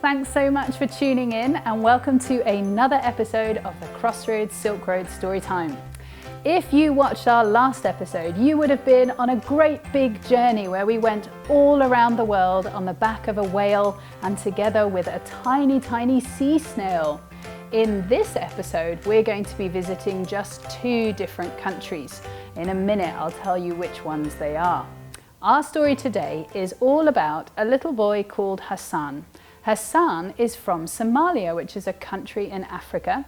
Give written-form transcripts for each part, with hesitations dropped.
Thanks so much for tuning in and welcome to another episode of the Crossroads Silk Road Storytime. If you watched our last episode, you would have been on a great big journey where we went all around the world on the back of a whale and together with a tiny sea snail. In this episode, we're going to be visiting just 2 different countries. In a minute, I'll tell you which ones they are. Our story today is all about a little boy called Hassan. Hassan is from Somalia, which is a country in Africa.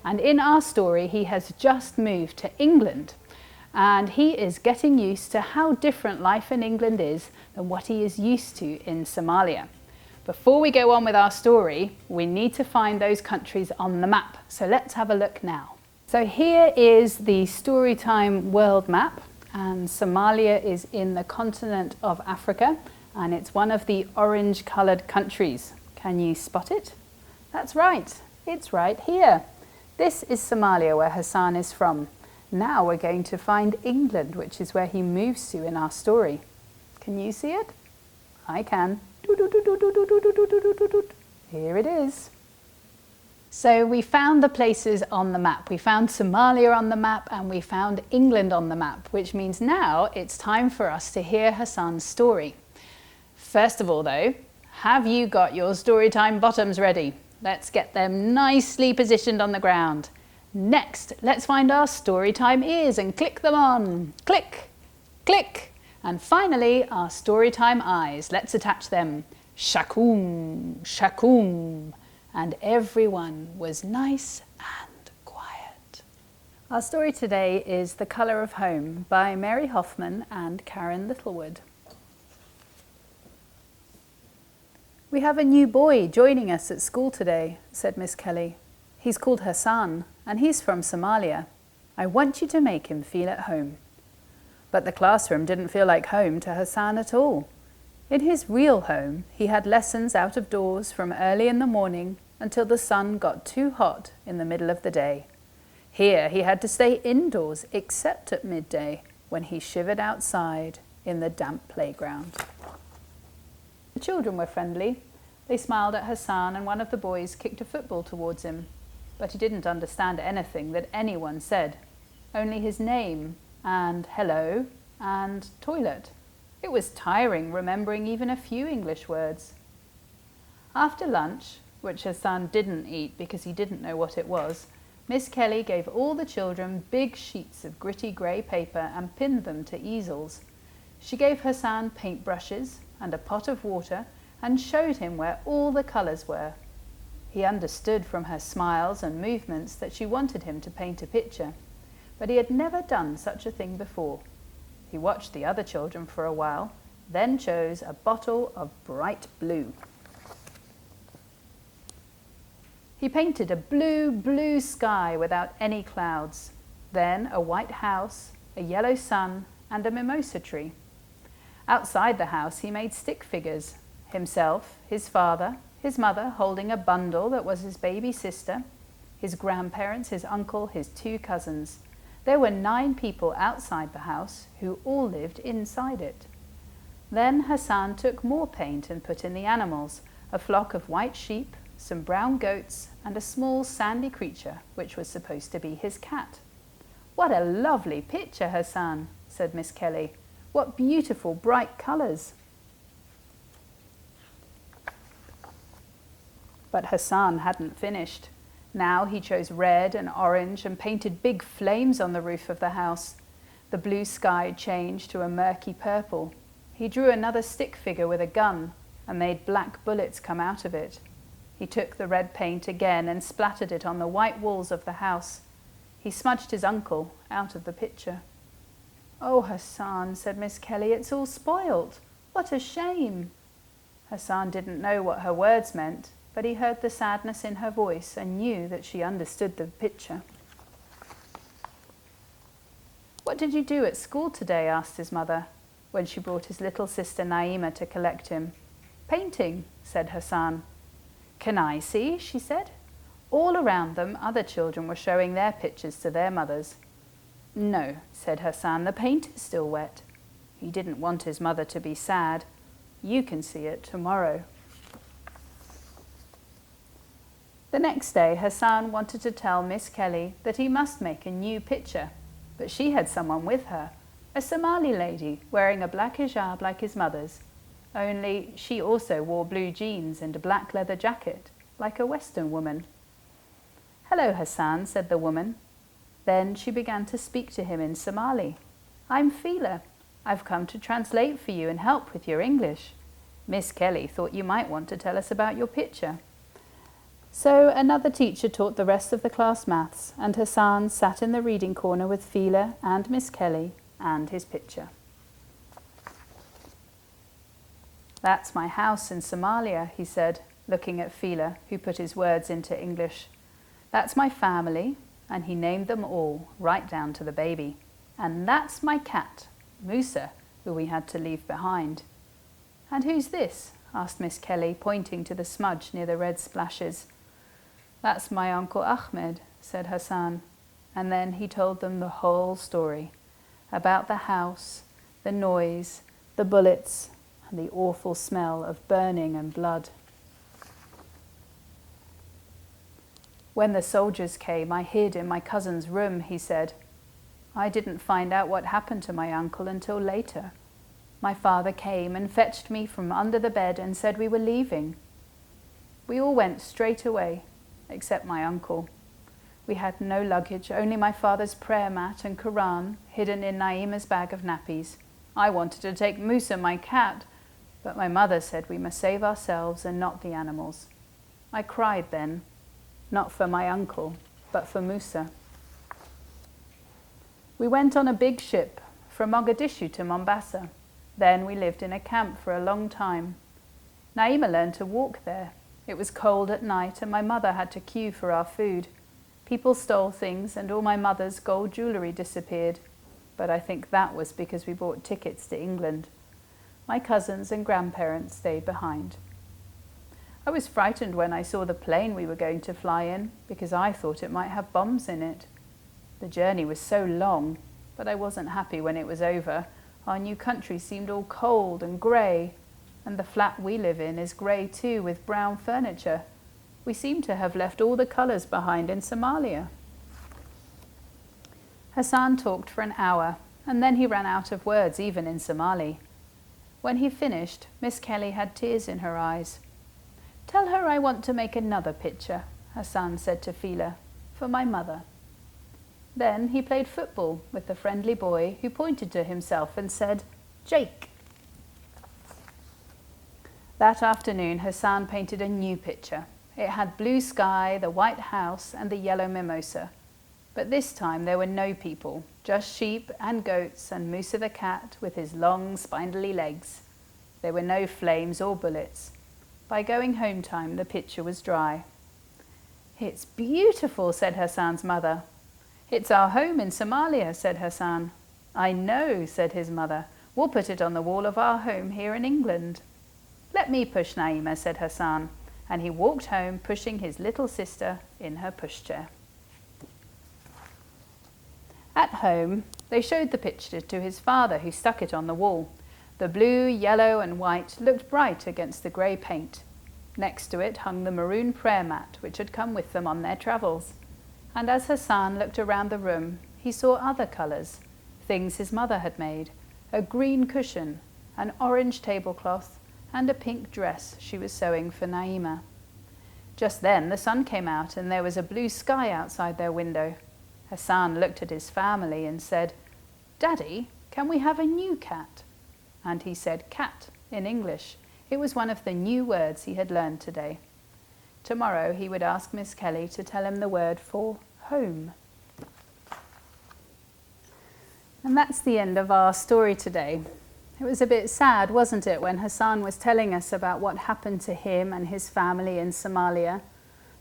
And in our story, he has just moved to England. And he is getting used to how different life in England is than what he is used to in Somalia. Before we go on with our story, we need to find those countries on the map. So let's have a look now. So here is the Storytime world map. And Somalia is in the continent of Africa. And it's one of the orange-coloured countries. Can you spot it? That's right, it's right here. This is Somalia, where Hassan is from. Now we're going to find England, which is where he moves to in our story. Can you see it? I can. Here it is. So we found the places on the map. We found Somalia on the map and we found England on the map, which means now it's time for us to hear Hassan's story. First of all though, have you got your Storytime bottoms ready? Let's get them nicely positioned on the ground. Next, let's find our Storytime ears and click them on. Click, click. And finally, our Storytime eyes. Let's attach them. Shakoom, shakoom. And everyone was nice and quiet. Our story today is The Colour of Home by Mary Hoffman and Karin Littlewood. "We have a new boy joining us at school today," said Miss Kelly. "He's called Hassan, and he's from Somalia. I want you to make him feel at home." But the classroom didn't feel like home to Hassan at all. In his real home, he had lessons out of doors from early in the morning until the sun got too hot in the middle of the day. Here he had to stay indoors except at midday, when he shivered outside in the damp playground. The children were friendly. They smiled at Hassan and one of the boys kicked a football towards him. But he didn't understand anything that anyone said, only his name and hello and toilet. It was tiring remembering even a few English words. After lunch, which Hassan didn't eat because he didn't know what it was, Miss Kelly gave all the children big sheets of gritty grey paper and pinned them to easels. She gave Hassan paintbrushes and a pot of water and showed him where all the colours were. He understood from her smiles and movements that she wanted him to paint a picture, but he had never done such a thing before. He watched the other children for a while, then chose a bottle of bright blue. He painted a blue sky without any clouds, then a white house, a yellow sun, and a mimosa tree. Outside the house he made stick figures, himself, his father, his mother holding a bundle that was his baby sister, his grandparents, his uncle, his 2 cousins. There were 9 people outside the house who all lived inside it. Then Hassan took more paint and put in the animals, a flock of white sheep, some brown goats, and a small sandy creature which was supposed to be his cat. "What a lovely picture, Hassan," said Miss Kelly. "What beautiful bright colours." But Hassan hadn't finished. Now he chose red and orange and painted big flames on the roof of the house. The blue sky changed to a murky purple. He drew another stick figure with a gun and made black bullets come out of it. He took the red paint again and splattered it on the white walls of the house. He smudged his uncle out of the picture. "Oh, Hassan," said Miss Kelly, "it's all spoilt. What a shame." Hassan didn't know what her words meant, but he heard the sadness in her voice and knew that she understood the picture. "What did you do at school today?" asked his mother, when she brought his little sister Naima to collect him. "Painting," said Hassan. "Can I see?" she said. All around them, other children were showing their pictures to their mothers. "No," said Hassan, "the paint is still wet." He didn't want his mother to be sad. "You can see it tomorrow." The next day, Hassan wanted to tell Miss Kelly that he must make a new picture, but she had someone with her, a Somali lady wearing a black hijab like his mother's, only she also wore blue jeans and a black leather jacket, like a Western woman. "Hello, Hassan," said the woman. Then she began to speak to him in Somali. "I'm Fila. I've come to translate for you and help with your English. Miss Kelly thought you might want to tell us about your picture." So another teacher taught the rest of the class maths, and Hassan sat in the reading corner with Fila and Miss Kelly and his picture. "That's my house in Somalia," he said, looking at Fila, who put his words into English. "That's my family," and he named them all, right down to the baby. "And that's my cat, Musa, who we had to leave behind." "And who's this?" asked Miss Kelly, pointing to the smudge near the red splashes. "That's my Uncle Ahmed," said Hassan, and then he told them the whole story, about the house, the noise, the bullets, and the awful smell of burning and blood. "When the soldiers came, I hid in my cousin's room," he said. "I didn't find out what happened to my uncle until later. My father came and fetched me from under the bed and said we were leaving. We all went straight away, except my uncle. We had no luggage, only my father's prayer mat and Quran hidden in Naima's bag of nappies. I wanted to take Musa, my cat, but my mother said we must save ourselves and not the animals. I cried then, not for my uncle, but for Musa. We went on a big ship from Mogadishu to Mombasa. Then we lived in a camp for a long time. Naima learned to walk there. It was cold at night and my mother had to queue for our food. People stole things and all my mother's gold jewellery disappeared. But I think that was because we bought tickets to England. My cousins and grandparents stayed behind. I was frightened when I saw the plane we were going to fly in because I thought it might have bombs in it. The journey was so long, but I wasn't happy when it was over. Our new country seemed all cold and grey, and the flat we live in is grey too, with brown furniture. We seem to have left all the colours behind in Somalia." Hassan talked for an hour, and then he ran out of words even in Somali. When he finished, Miss Kelly had tears in her eyes. "Tell her I want to make another picture," Hassan said to Fila, "for my mother." Then he played football with the friendly boy who pointed to himself and said, "Jake." That afternoon, Hassan painted a new picture. It had blue sky, the white house, and the yellow mimosa. But this time there were no people, just sheep and goats and Musa the cat with his long, spindly legs. There were no flames or bullets. By going home time, the picture was dry. "It's beautiful," said Hassan's mother. "It's our home in Somalia," said Hassan. "I know," said his mother. "We'll put it on the wall of our home here in England." "Let me push Naima," said Hassan, and he walked home pushing his little sister in her pushchair. At home, they showed the picture to his father, who stuck it on the wall. The blue, yellow and white looked bright against the grey paint. Next to it hung the maroon prayer mat which had come with them on their travels. And as Hassan looked around the room, he saw other colours, things his mother had made, a green cushion, an orange tablecloth, and a pink dress she was sewing for Naima. Just then the sun came out and there was a blue sky outside their window. Hassan looked at his family and said, "Daddy, can we have a new cat?" And he said cat in English. It was one of the new words he had learned today. Tomorrow he would ask Miss Kelly to tell him the word for home. And that's the end of our story today. It was a bit sad, wasn't it, when Hassan was telling us about what happened to him and his family in Somalia.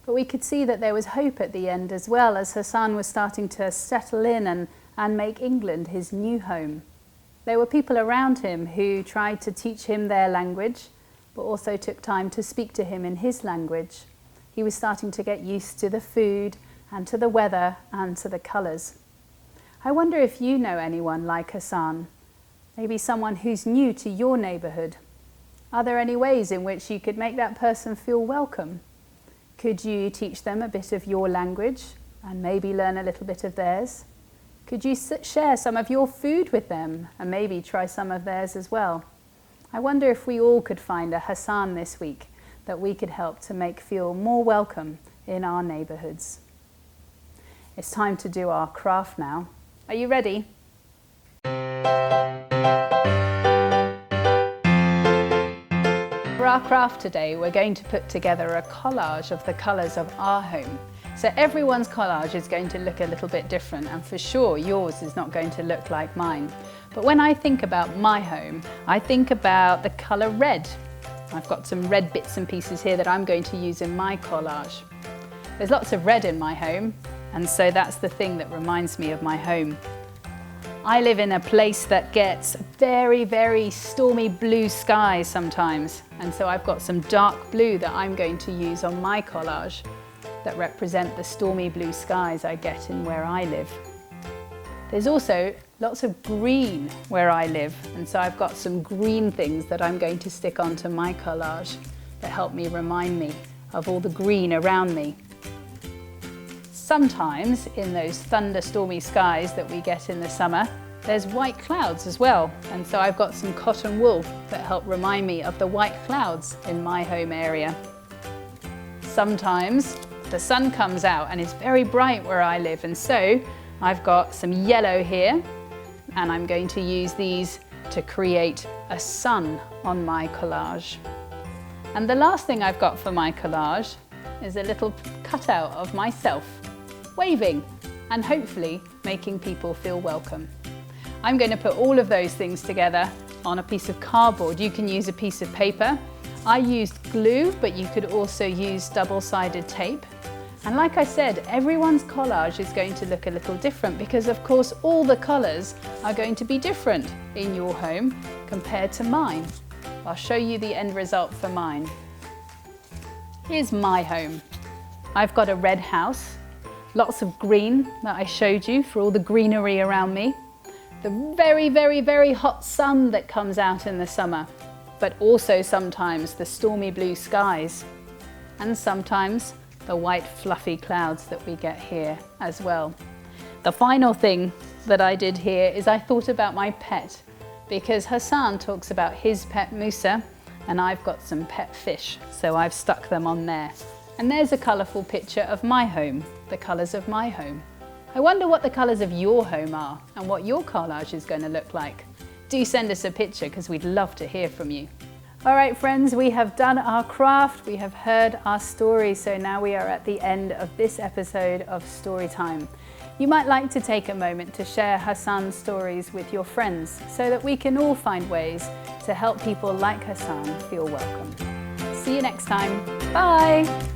But we could see that there was hope at the end as well, as Hassan was starting to settle in and make England his new home. There were people around him who tried to teach him their language, but also took time to speak to him in his language. He was starting to get used to the food and to the weather and to the colours. I wonder if you know anyone like Hassan, maybe someone who's new to your neighbourhood. Are there any ways in which you could make that person feel welcome? Could you teach them a bit of your language and maybe learn a little bit of theirs? Could you share some of your food with them and maybe try some of theirs as well? I wonder if we all could find a Hassan this week that we could help to make feel more welcome in our neighbourhoods. It's time to do our craft now. Are you ready? For our craft today, we're going to put together a collage of the colours of our home. So everyone's collage is going to look a little bit different, and for sure yours is not going to look like mine. But when I think about my home, I think about the colour red. I've got some red bits and pieces here that I'm going to use in my collage. There's lots of red in my home, and so that's the thing that reminds me of my home. I live in a place that gets very, very stormy blue skies sometimes, and so I've got some dark blue that I'm going to use on my collage that represent the stormy blue skies I get in where I live. There's also lots of green where I live, and so I've got some green things that I'm going to stick onto my collage that help me remind me of all the green around me. Sometimes in those thunderstormy skies that we get in the summer, there's white clouds as well, and so I've got some cotton wool that help remind me of the white clouds in my home area. Sometimes the sun comes out and it's very bright where I live, and so I've got some yellow here, and I'm going to use these to create a sun on my collage. And the last thing I've got for my collage is a little cutout of myself, waving and hopefully making people feel welcome. I'm going to put all of those things together on a piece of cardboard. You can use a piece of paper. I used glue, but you could also use double-sided tape. And like I said, everyone's collage is going to look a little different because of course all the colours are going to be different in your home compared to mine. I'll show you the end result for mine. Here's my home. I've got a red house, lots of green that I showed you for all the greenery around me, the very, very, very hot sun that comes out in the summer, but also sometimes the stormy blue skies, and sometimes the white fluffy clouds that we get here as well. The final thing that I did here is I thought about my pet, because Hassan talks about his pet Musa, and I've got some pet fish, so I've stuck them on there. And there's a colourful picture of my home, the colours of my home. I wonder what the colours of your home are and what your collage is going to look like. Do send us a picture because we'd love to hear from you. All right, friends, we have done our craft, we have heard our story, so now we are at the end of this episode of Storytime. You might like to take a moment to share Hassan's stories with your friends so that we can all find ways to help people like Hassan feel welcome. See you next time. Bye.